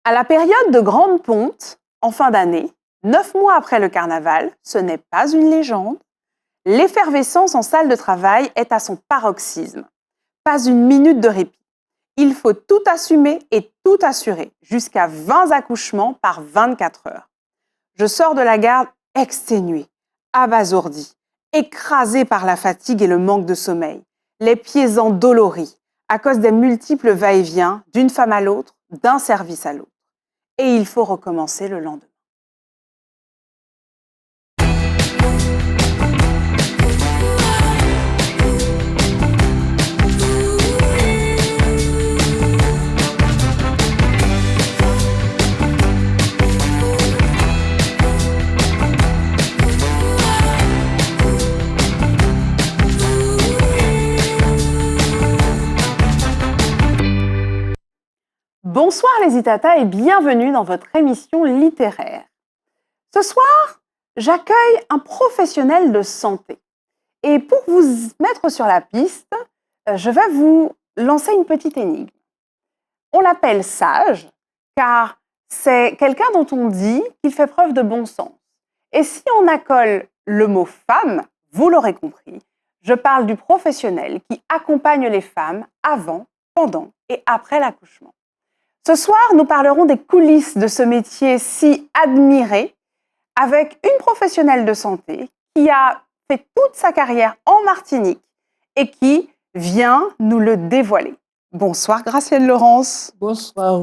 À la période de grande ponte, en fin d'année, 9 mois après le carnaval, ce n'est pas une légende, l'effervescence en salle de travail est à son paroxysme. Pas une minute de répit. Il faut tout assumer et tout assurer, jusqu'à 20 accouchements par 24 heures. Je sors de la garde exténuée, abasourdie, écrasée par la fatigue et le manque de sommeil, les pieds endoloris, à cause des multiples va-et-vient d'une femme à l'autre, d'un service à l'autre. Et il faut recommencer le lendemain. Bonsoir les Itata et bienvenue dans votre émission littéraire. Ce soir, j'accueille un professionnel de santé. Et pour vous mettre sur la piste, je vais vous lancer une petite énigme. On l'appelle sage car c'est quelqu'un dont on dit qu'il fait preuve de bon sens. Et si on accole le mot femme, vous l'aurez compris, je parle du professionnel qui accompagne les femmes avant, pendant et après l'accouchement. Ce soir, nous parlerons des coulisses de ce métier si admiré avec une professionnelle de santé qui a fait toute sa carrière en Martinique et qui vient nous le dévoiler. Bonsoir Gracienne Laurence. Bonsoir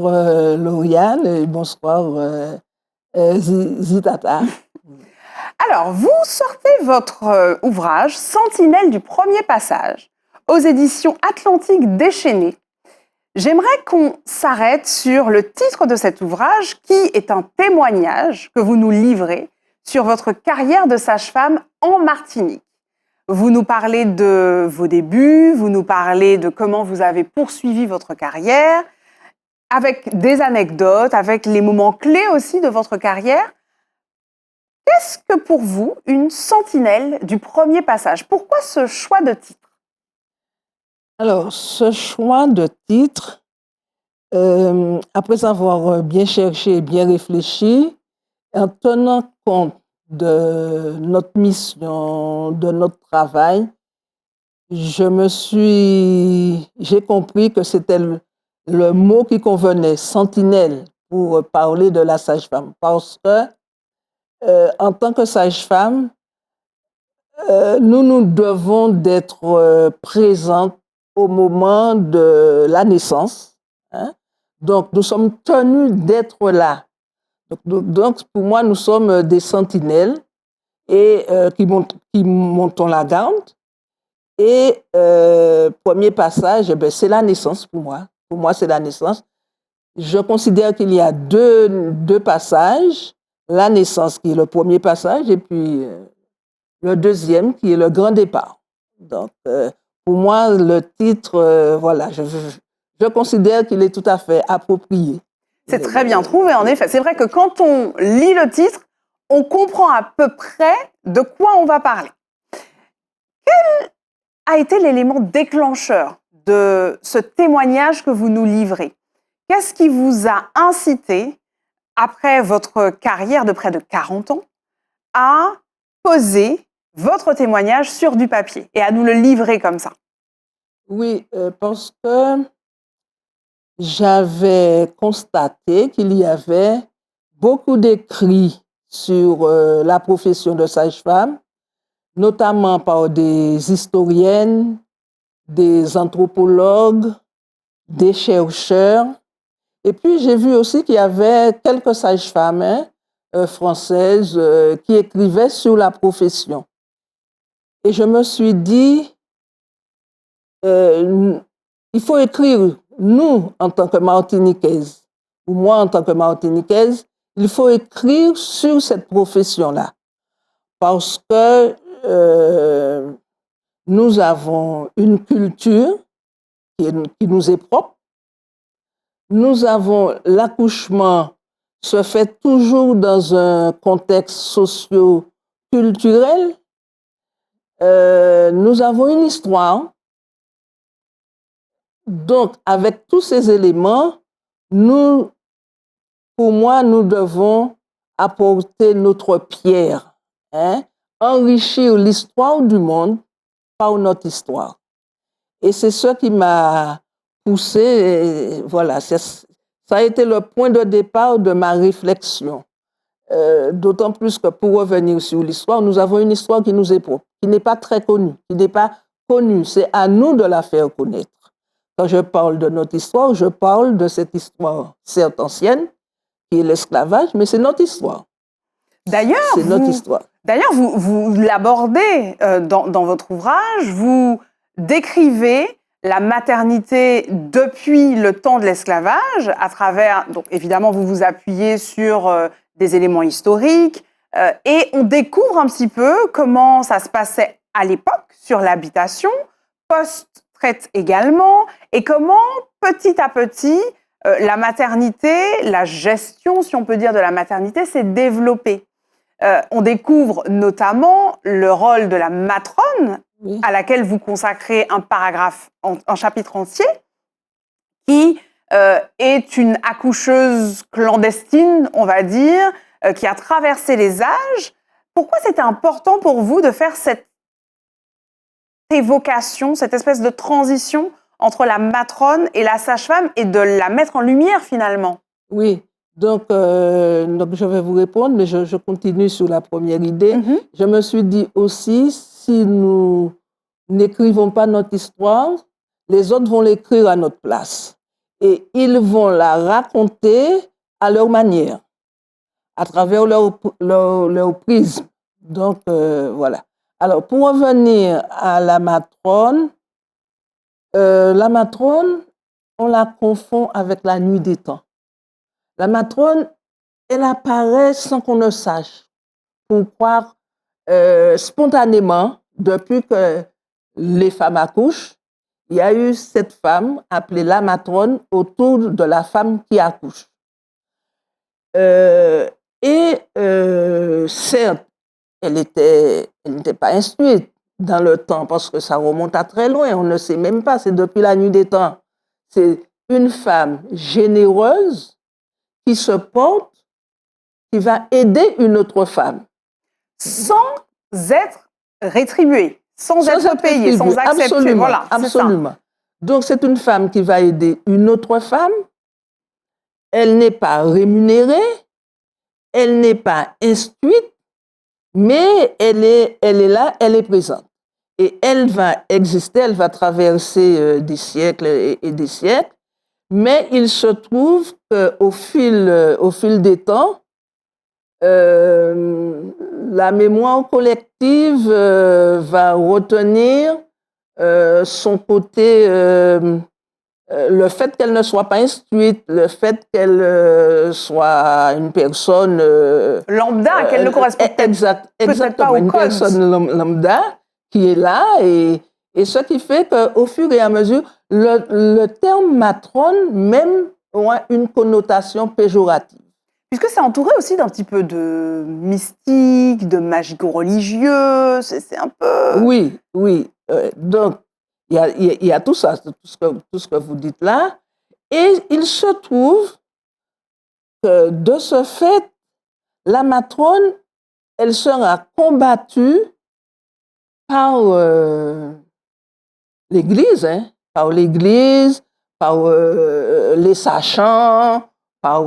Lauriane et bonsoir Zitata. Alors, vous sortez votre ouvrage Sentinelle du premier passage aux éditions Atlantique Déchaînée. J'aimerais qu'on s'arrête sur le titre de cet ouvrage qui est un témoignage que vous nous livrez sur votre carrière de sage-femme en Martinique. Vous nous parlez de vos débuts, vous nous parlez de comment vous avez poursuivi votre carrière, avec des anecdotes, avec les moments clés aussi de votre carrière. Qu'est-ce que pour vous une sentinelle du premier passage? Pourquoi ce choix de titre? Alors, ce choix de titre, après avoir bien cherché et bien réfléchi, en tenant compte de notre mission, de notre travail, j'ai compris que c'était le mot qui convenait, sentinelle, pour parler de la sage-femme. Parce que, en tant que sage-femme, nous devons d'être présentes au moment de la naissance. Hein? Donc, nous sommes tenus d'être là. Donc, pour moi, nous sommes des sentinelles et, qui montons la garde. Et premier passage, c'est la naissance pour moi. Pour moi, c'est la naissance. Je considère qu'il y a deux passages. La naissance qui est le premier passage et puis le deuxième qui est le grand départ. Donc, pour moi, le titre, voilà, je considère qu'il est tout à fait approprié. C'est très bien trouvé, en effet. C'est vrai que quand on lit le titre, on comprend à peu près de quoi on va parler. Quel a été l'élément déclencheur de ce témoignage que vous nous livrez? Qu'est-ce qui vous a incité, après votre carrière de près de 40 ans, à poser votre témoignage sur du papier et à nous le livrer comme ça? Oui, parce que j'avais constaté qu'il y avait beaucoup d'écrits sur la profession de sage-femme, notamment par des historiennes, des anthropologues, des chercheurs. Et puis, j'ai vu aussi qu'il y avait quelques sages-femmes françaises qui écrivaient sur la profession. Et je me suis dit, il faut écrire, nous, en tant que Martiniquaises, ou moi, en tant que Martiniquaise, il faut écrire sur cette profession-là. Parce que nous avons une culture qui nous est propre. Nous avons l'accouchement se fait toujours dans un contexte socio-culturel. Nous avons une histoire. Donc, avec tous ces éléments, nous pour moi, nous devons apporter notre pierre, hein, enrichir l'histoire du monde par notre histoire. Et c'est ce qui m'a poussé, et voilà, ça a été le point de départ de ma réflexion. D'autant plus que pour revenir sur l'histoire, nous avons une histoire qui nous est propre, qui n'est pas très connue, qui n'est pas connue. C'est à nous de la faire connaître. Quand je parle de notre histoire, je parle de cette histoire, certes ancienne, qui est l'esclavage, mais c'est notre histoire. D'ailleurs, c'est notre histoire. D'ailleurs, vous l'abordez dans votre ouvrage, vous décrivez la maternité depuis le temps de l'esclavage, à travers, donc évidemment, vous vous appuyez sur des éléments historiques, et on découvre un petit peu comment ça se passait à l'époque sur l'habitation, post-traite également, et comment petit à petit, la maternité, la gestion, si on peut dire, de la maternité s'est développée. On découvre notamment le rôle de la matrone, oui, à laquelle vous consacrez un paragraphe, un chapitre entier, qui est une accoucheuse clandestine, on va dire, qui a traversé les âges. Pourquoi c'était important pour vous de faire cette évocation, cette espèce de transition entre la matrone et la sage-femme et de la mettre en lumière finalement? Oui. Donc, je vais vous répondre, mais je continue sur la première idée. Je me suis dit aussi, si nous n'écrivons pas notre histoire, les autres vont l'écrire à notre place. Et ils vont la raconter à leur manière, à travers leur prisme. Donc, voilà. Alors, pour revenir à la matrone, on la confond avec la nuit des temps. La matrone, elle apparaît sans qu'on ne sache. Pourquoi spontanément, depuis que les femmes accouchent, il y a eu cette femme appelée la matrone autour de la femme qui accouche. Certes, elle n'était pas instruite dans le temps parce que ça remonte à très loin, on ne sait même pas, c'est depuis la nuit des temps. C'est une femme généreuse qui se porte, qui va aider une autre femme. Sans être rétribuée, sans être payée, sans accepter. Absolument, voilà, absolument. Donc c'est une femme qui va aider une autre femme. Elle n'est pas rémunérée, elle n'est pas instruite, mais elle est là, elle est présente. Et elle va exister, elle va traverser des siècles et des siècles. Mais il se trouve qu'au fil des temps, la mémoire collective va retenir son côté, le fait qu'elle ne soit pas instruite, le fait qu'elle soit une personne lambda, qu'elle ne correspond peut-être pas au une code. Personne lambda qui est là et ce qui fait qu'au fur et à mesure, le terme matrone même a une connotation péjorative. Puisque c'est entouré aussi d'un petit peu de mystique, de magico-religieux, c'est un peu... Oui. Donc, il y a tout ça, tout ce que vous dites là. Et il se trouve que de ce fait, la matrone, elle sera combattue par l'Église, par les sachants, par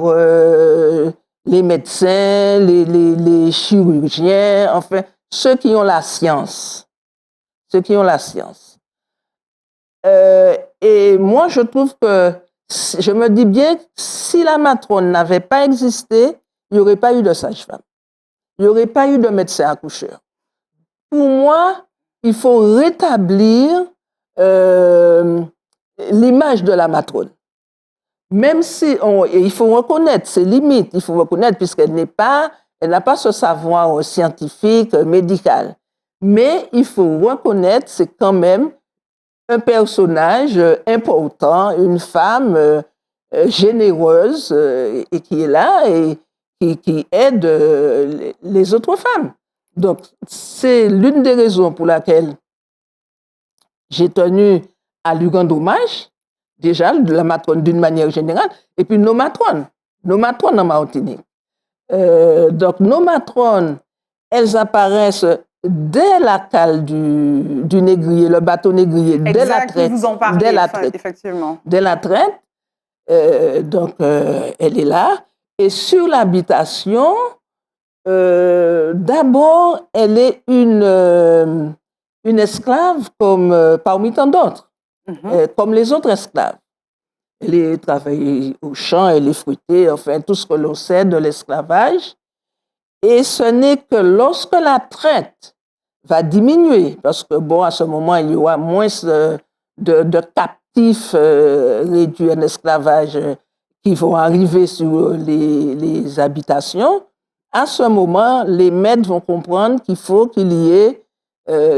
les médecins, les chirurgiens, enfin, ceux qui ont la science. Et moi, je trouve que, je me dis bien que si la matrone n'avait pas existé, il n'y aurait pas eu de sage-femme. Il n'y aurait pas eu de médecin accoucheur. Pour moi, il faut rétablir l'image de la matrone. Même si il faut reconnaître ses limites, il faut reconnaître puisqu'elle n'a pas ce savoir scientifique, médical. Mais il faut reconnaître, c'est quand même un personnage important, une femme généreuse et qui est là et qui aide les autres femmes. Donc, c'est l'une des raisons pour laquelle j'ai tenu à lui rendre hommage, déjà, de la matrone d'une manière générale, et puis nos matrones. nos matrones en Martinique. Donc, nos matrones, elles apparaissent dès la cale du négrier, le bateau négrier, dès la traite. Vous en parlez, dès la traite. Effectivement. Dès la traite, donc elle est là. Et sur l'habitation, d'abord, elle est une esclave comme parmi tant d'autres, comme les autres esclaves. Elle est travaillée au champ, elle est fruitée, enfin tout ce que l'on sait de l'esclavage. Et ce n'est que lorsque la traite va diminuer, parce que bon, à ce moment, il y aura moins de captifs réduits en esclavage qui vont arriver sur les habitations. À ce moment, les maîtres vont comprendre qu'il faut qu'il y ait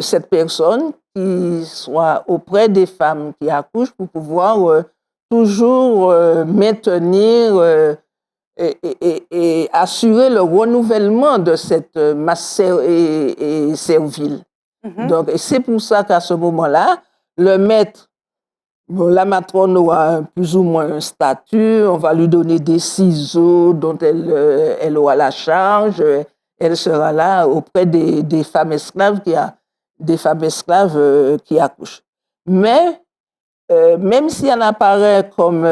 cette personne qui soit auprès des femmes qui accouchent pour pouvoir toujours maintenir et assurer le renouvellement de cette masse servile. Donc, et c'est pour ça qu'à ce moment-là, le maître, bon, la matrone aura plus ou moins un statut, on va lui donner des ciseaux dont elle aura la charge, elle sera là auprès des femmes esclaves qui accouchent. Mais même si elle apparaît comme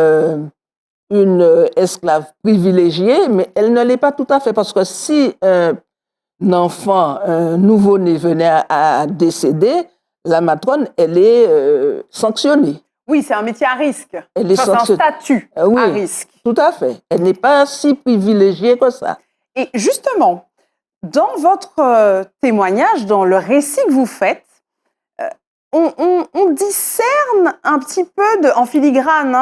une esclave privilégiée, mais elle ne l'est pas tout à fait, parce que si un enfant, un nouveau-né venait à décéder, la matrone, elle est sanctionnée. Oui, c'est un métier à risque. Elle est c'est un statut à risque. Tout à fait. Elle n'est pas si privilégiée que ça. Et justement, dans votre témoignage, dans le récit que vous faites, on discerne un petit peu en filigrane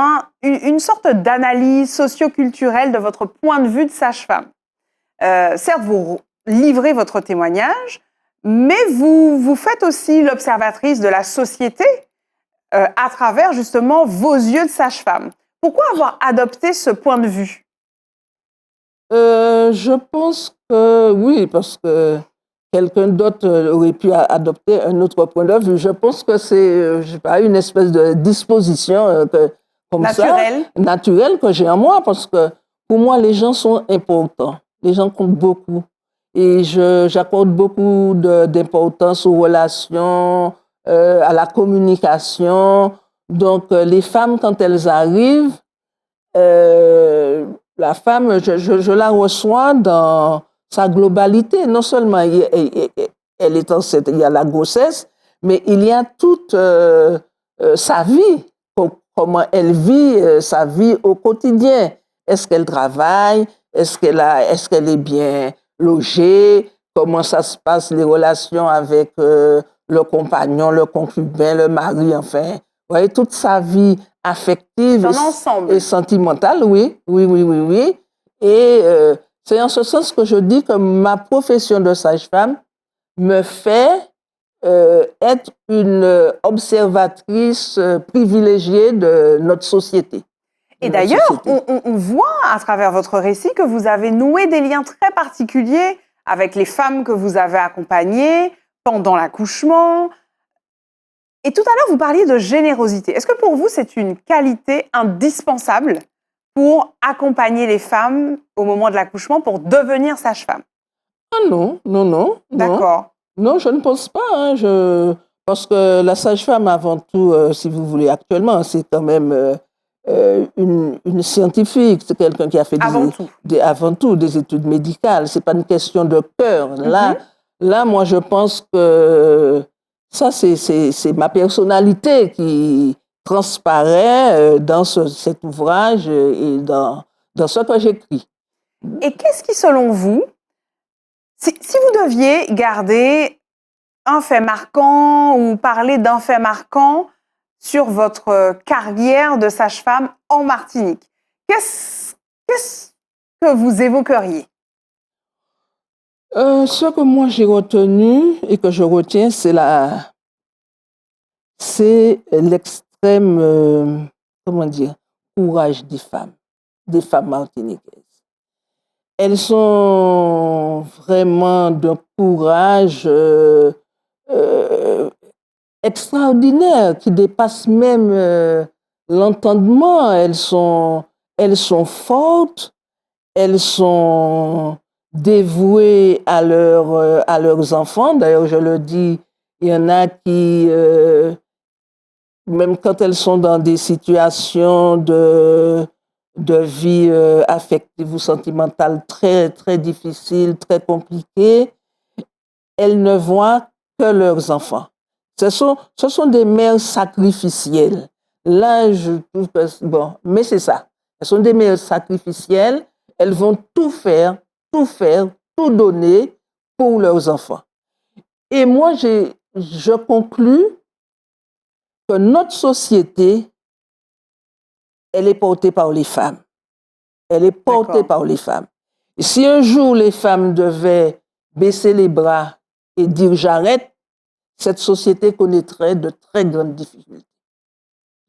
une sorte d'analyse socio-culturelle de votre point de vue de sage-femme. Certes, vous livrez votre témoignage, mais vous faites aussi l'observatrice de la société à travers justement vos yeux de sage-femme. Pourquoi avoir adopté ce point de vue ? Je pense que oui, parce que quelqu'un d'autre aurait pu adopter un autre point de vue. Je pense que c'est, je sais pas, une espèce de disposition comme naturelle que j'ai en moi, parce que pour moi, les gens sont importants. Les gens comptent beaucoup. Et j'accorde beaucoup d'importance aux relations, à la communication. Donc, les femmes, quand elles arrivent, la femme, je la reçois dans sa globalité. Non seulement elle est enceinte, il y a la grossesse, mais il y a toute sa vie, comment elle vit sa vie au quotidien. Est-ce qu'elle travaille? Est-ce qu'elle est bien logée? Comment ça se passe, les relations avec le compagnon, le concubin, le mari, enfin. Vous voyez, toute sa vie affective et sentimentale, oui. Et c'est en ce sens que je dis que ma profession de sage-femme me fait être une observatrice privilégiée de notre société. Et d'ailleurs, on voit à travers votre récit que vous avez noué des liens très particuliers avec les femmes que vous avez accompagnées pendant l'accouchement. Et tout à l'heure, vous parliez de générosité. Est-ce que pour vous, c'est une qualité indispensable pour accompagner les femmes au moment de l'accouchement pour devenir sage-femme? Ah non. D'accord. Non, je ne pense pas. Parce que la sage-femme, avant tout, si vous voulez, actuellement, c'est quand même une scientifique, c'est quelqu'un qui a fait avant tout des études médicales. C'est pas une question de cœur. Là, moi, je pense que ça, c'est ma personnalité qui transparaît dans cet ouvrage et dans ce que j'écris. Et qu'est-ce qui, selon vous, si vous deviez garder un fait marquant ou parler d'un fait marquant sur votre carrière de sage-femme en Martinique, qu'est-ce que vous évoqueriez? Ce que moi j'ai retenu et que je retiens, c'est l'extrême, courage des femmes martiniquaises. Elles sont vraiment d'un courage extraordinaire qui dépasse même l'entendement. Elles sont fortes, elles sont dévouées à leurs enfants. D'ailleurs, je le dis, il y en a qui, même quand elles sont dans des situations de vie affective ou sentimentale très, très difficiles, très compliquées, elles ne voient que leurs enfants. Ce sont des mères sacrificielles. Là, je trouve que, bon, mais c'est ça. Elles sont des mères sacrificielles. Elles vont tout faire, tout donner pour leurs enfants. Et moi, je conclus que notre société, elle est portée par les femmes. Elle est portée par les femmes. Et si un jour les femmes devaient baisser les bras et dire j'arrête, cette société connaîtrait de très grandes difficultés.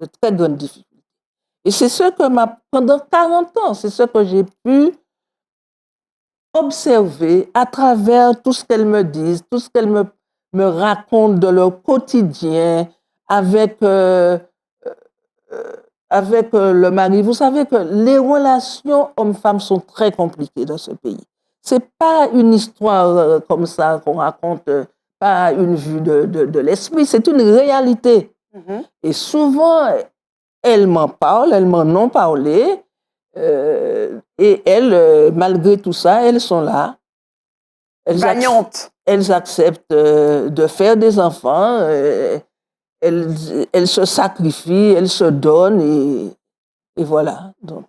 De très grandes difficultés. Et c'est ce que pendant 40 ans, c'est ce que j'ai pu observer à travers tout ce qu'elles me disent, tout ce qu'elles me racontent de leur quotidien avec le mari. Vous savez que les relations hommes-femmes sont très compliquées dans ce pays. C'est pas une histoire comme ça qu'on raconte, pas une vue de l'esprit, c'est une réalité. Et souvent, elles m'en parlent, elles m'en ont parlé, et elles, malgré tout ça, elles sont là. Elles acceptent de faire des enfants, elles se sacrifient, elles se donnent, et voilà. Donc,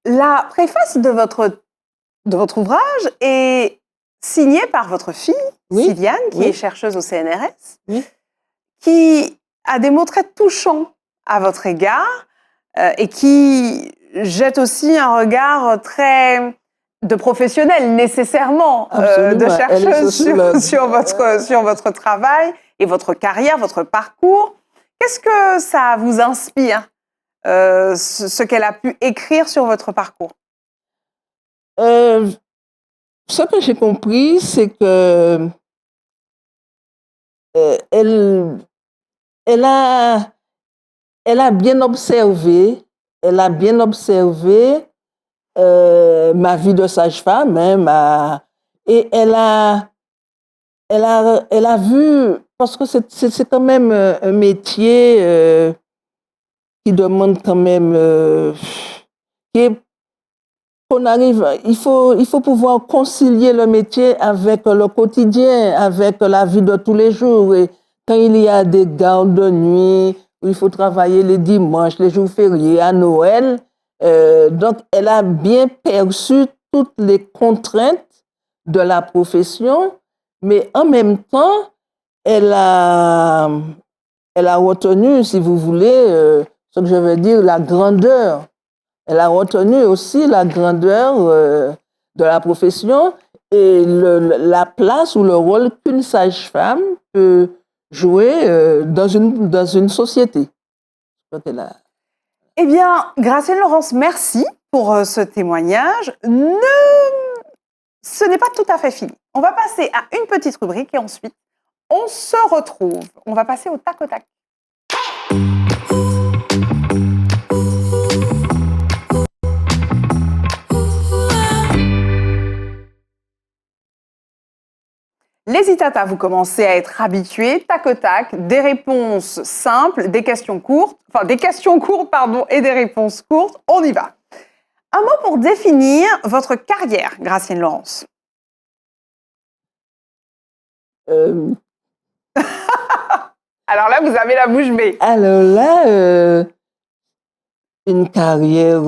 la préface de votre ouvrage est signée par votre fille, Sylviane, qui est chercheuse au CNRS, qui a des mots très touchants à votre égard et qui jette aussi un regard très de professionnel, nécessairement, de chercheuse sur votre travail et votre carrière, votre parcours. Qu'est-ce que ça vous inspire, ce qu'elle a pu écrire sur votre parcours? Ce que j'ai compris, c'est que elle a bien observé, ma vie de sage-femme, et elle a vu, parce que c'est quand même un métier qui demande quand même, qu'on arrive, il faut pouvoir concilier le métier avec le quotidien, avec la vie de tous les jours. Et quand il y a des gardes de nuit, où il faut travailler les dimanches, les jours fériés, à Noël, donc elle a bien perçu toutes les contraintes de la profession, mais en même temps, elle a retenu, si vous voulez, ce que je veux dire, la grandeur. Elle a retenu aussi la grandeur de la profession et la place ou le rôle qu'une sage-femme peut jouer dans une société. Eh bien, Gracienne Laurence, merci pour ce témoignage. Ce n'est pas tout à fait fini. On va passer à une petite rubrique et ensuite, on se retrouve. On va passer au tac au tac. Les Itata, vous commencez à être habitués, tac au tac, des réponses simples, des questions courtes, et des réponses courtes. On y va. Un mot pour définir votre carrière, Gracienne Laurence. Alors là, vous avez la bouche bée. Alors là, une carrière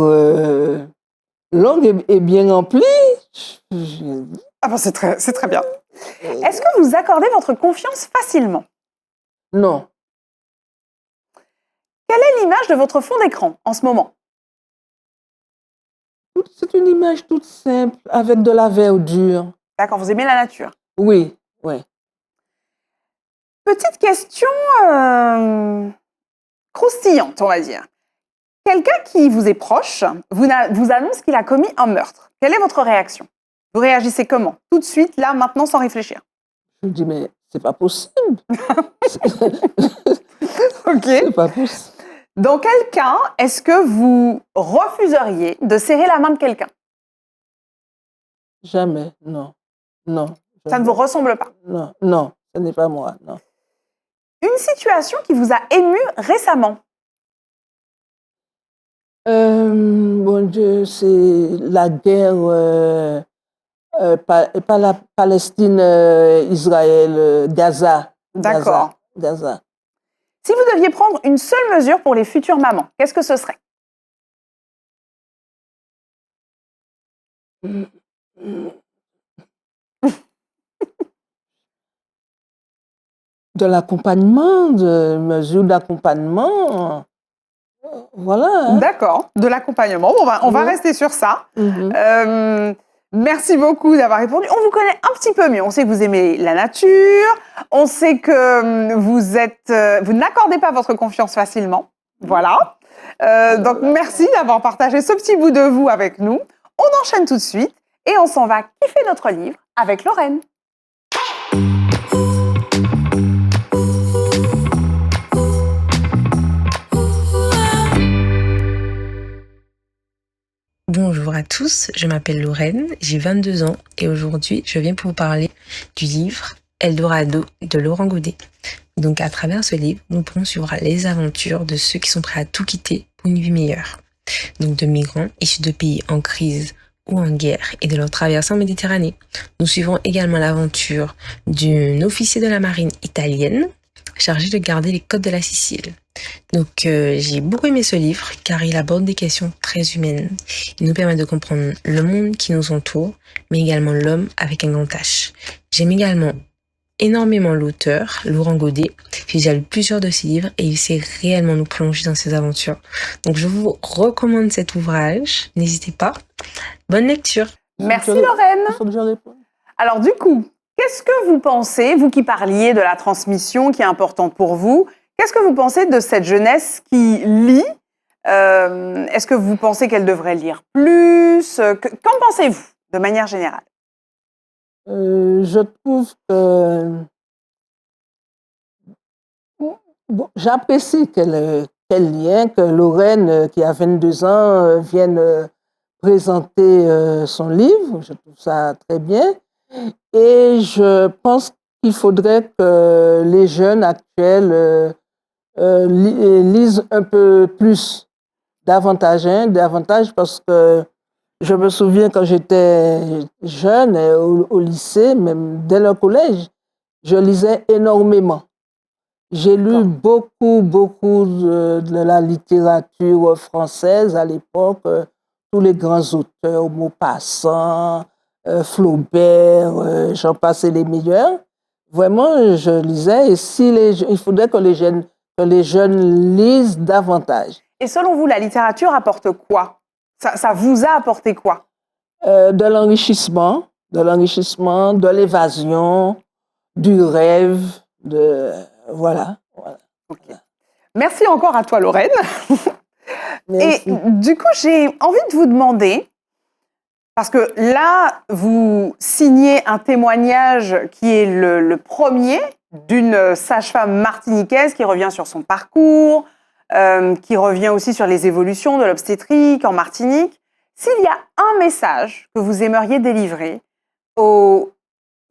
longue et bien remplie. Ah ben c'est très bien. Est-ce que vous accordez votre confiance facilement? Non. Quelle est l'image de votre fond d'écran en ce moment? C'est une image toute simple, avec de la verdure. D'accord, vous aimez la nature? Oui, oui. Petite question croustillante, on va dire. Quelqu'un qui vous est proche vous annonce qu'il a commis un meurtre. Quelle est votre réaction? Vous réagissez comment? Tout de suite, là, maintenant, sans réfléchir. Je me dis, mais c'est pas possible. Ok. C'est pas possible. Dans quel cas est-ce que vous refuseriez de serrer la main de quelqu'un? Jamais, non. Non. Ça ne vous ressemble pas? Non, non, ce n'est pas moi, non. Une situation qui vous a ému récemment? Bon Dieu, c'est la guerre, pas la Palestine, Israël, Gaza. D'accord. Gaza. Si vous deviez prendre une seule mesure pour les futures mamans, qu'est-ce que ce serait? De l'accompagnement, de mesures d'accompagnement. Voilà. Hein. D'accord, de l'accompagnement. On va rester sur ça. Merci beaucoup d'avoir répondu. On vous connaît un petit peu mieux. On sait que vous aimez la nature. On sait que vous n'accordez pas votre confiance facilement. Voilà. Donc, merci d'avoir partagé ce petit bout de vous avec nous. On enchaîne tout de suite et on s'en va kiffer notre livre avec Lorraine. Bonjour à tous, je m'appelle Lorraine, j'ai 22 ans et aujourd'hui je viens pour vous parler du livre Eldorado de Laurent Godet. Donc à travers ce livre, nous pourrons suivre les aventures de ceux qui sont prêts à tout quitter pour une vie meilleure. Donc de migrants issus de pays en crise ou en guerre et de leur traversée en Méditerranée. Nous suivrons également l'aventure d'un officier de la marine italienne chargé de garder les côtes de la Sicile. Donc j'ai beaucoup aimé ce livre car il aborde des questions très humaines. Il nous permet de comprendre le monde qui nous entoure, mais également l'homme avec un grand H. J'aime également énormément l'auteur, Laurent Godet. J'ai déjà lu plusieurs de ses livres et il sait réellement nous plonger dans ses aventures. Donc je vous recommande cet ouvrage, n'hésitez pas. Bonne lecture. Merci Lorraine. Il faut que je réponde. Alors du coup, qu'est-ce que vous pensez, vous qui parliez de la transmission qui est importante pour vous, qu'est-ce que vous pensez de cette jeunesse qui lit? Est-ce que vous pensez qu'elle devrait lire plus? Qu'en pensez-vous, de manière générale? Je trouve que bon, j'apprécie qu'elle lien, que Lorraine, qui a 22 ans, vienne présenter son livre. Je trouve ça très bien. Et je pense qu'il faudrait que les jeunes actuels lisent un peu plus, davantage, parce que je me souviens quand j'étais jeune, au lycée, même dès le collège, je lisais énormément. J'ai lu beaucoup de la littérature française à l'époque, tous les grands auteurs, Maupassant, Flaubert, j'en passais les meilleurs. Vraiment, je lisais, et il faudrait que les jeunes lisent davantage. Et selon vous, la littérature apporte quoi? Ça vous a apporté quoi? De l'enrichissement, de l'évasion, du rêve, voilà. Okay. Merci encore à toi, Lorraine. Merci. Et du coup, j'ai envie de vous demander, parce que là, vous signez un témoignage qui est le premier d'une sage-femme martiniquaise qui revient sur son parcours, qui revient aussi sur les évolutions de l'obstétrique en Martinique. S'il y a un message que vous aimeriez délivrer aux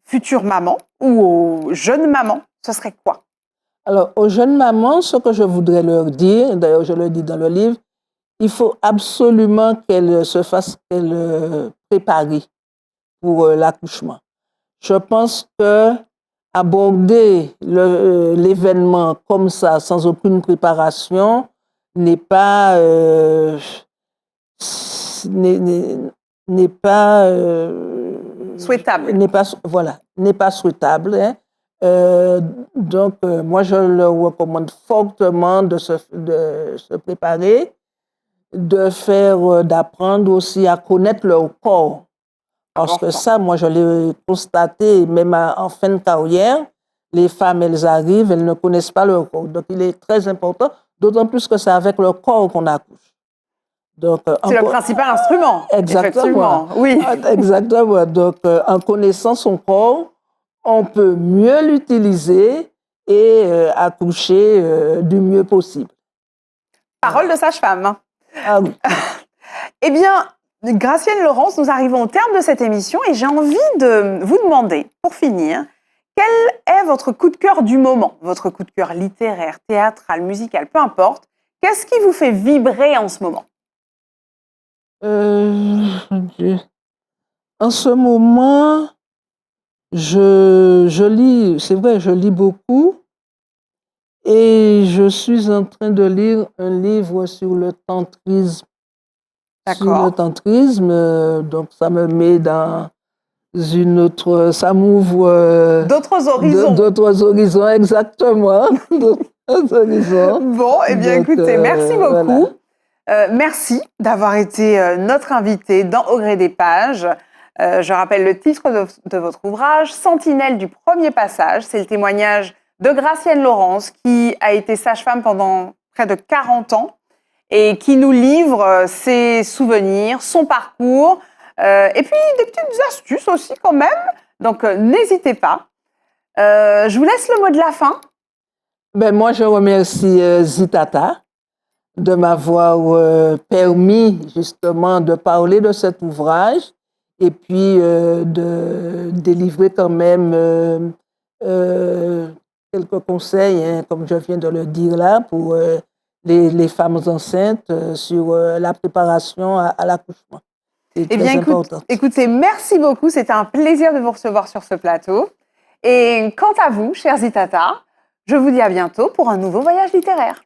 futures mamans ou aux jeunes mamans, ce serait quoi? Alors, aux jeunes mamans, ce que je voudrais leur dire, d'ailleurs je le dis dans le livre, il faut absolument qu'elles se fassent préparer pour l'accouchement. Je pense que aborder l'événement comme ça, sans aucune préparation, n'est pas souhaitable. N'est pas souhaitable. Hein. Donc, moi, je leur recommande fortement de se préparer, d'apprendre aussi à connaître leur corps. Parce que ça, moi, je l'ai constaté, même en fin de carrière, les femmes, elles arrivent, elles ne connaissent pas leur corps. Donc, il est très important, d'autant plus que c'est avec leur corps qu'on accouche. C'est le principal instrument. Exactement. Oui. Exactement. Donc, en connaissant son corps, on peut mieux l'utiliser et accoucher du mieux possible. Parole de sage-femme. Ah oui. Eh bien, Gracienne Laurence, nous arrivons au terme de cette émission et j'ai envie de vous demander, pour finir, quel est votre coup de cœur du moment? Votre coup de cœur littéraire, théâtral, musical, peu importe. Qu'est-ce qui vous fait vibrer en ce moment? En ce moment, je lis, c'est vrai, je lis beaucoup et je suis en train de lire un livre sur le tantrisme. Sur le D'accord. tantrisme, donc ça me met dans une autre, ça m'ouvre D'autres horizons. d'autres horizons, exactement, d'autres horizons. Bon, eh bien Donc, écoutez, merci beaucoup. voilà. Merci d'avoir été notre invité dans Au gré des pages. Je rappelle le titre de votre ouvrage, Sentinelle du premier passage. C'est le témoignage de Gracienne Laurence, qui a été sage-femme pendant près de 40 ans et qui nous livre ses souvenirs, son parcours, et puis des petites astuces aussi quand même. Donc n'hésitez pas. Je vous laisse le mot de la fin. Ben, moi, je remercie Zitata de m'avoir permis justement de parler de cet ouvrage et puis de délivrer quand même quelques conseils, hein, comme je viens de le dire là, pour les femmes enceintes sur la préparation à l'accouchement. C'est Eh bien, très important. écoutez, merci beaucoup. C'était un plaisir de vous recevoir sur ce plateau. Et quant à vous, chers Zitata, je vous dis à bientôt pour un nouveau voyage littéraire.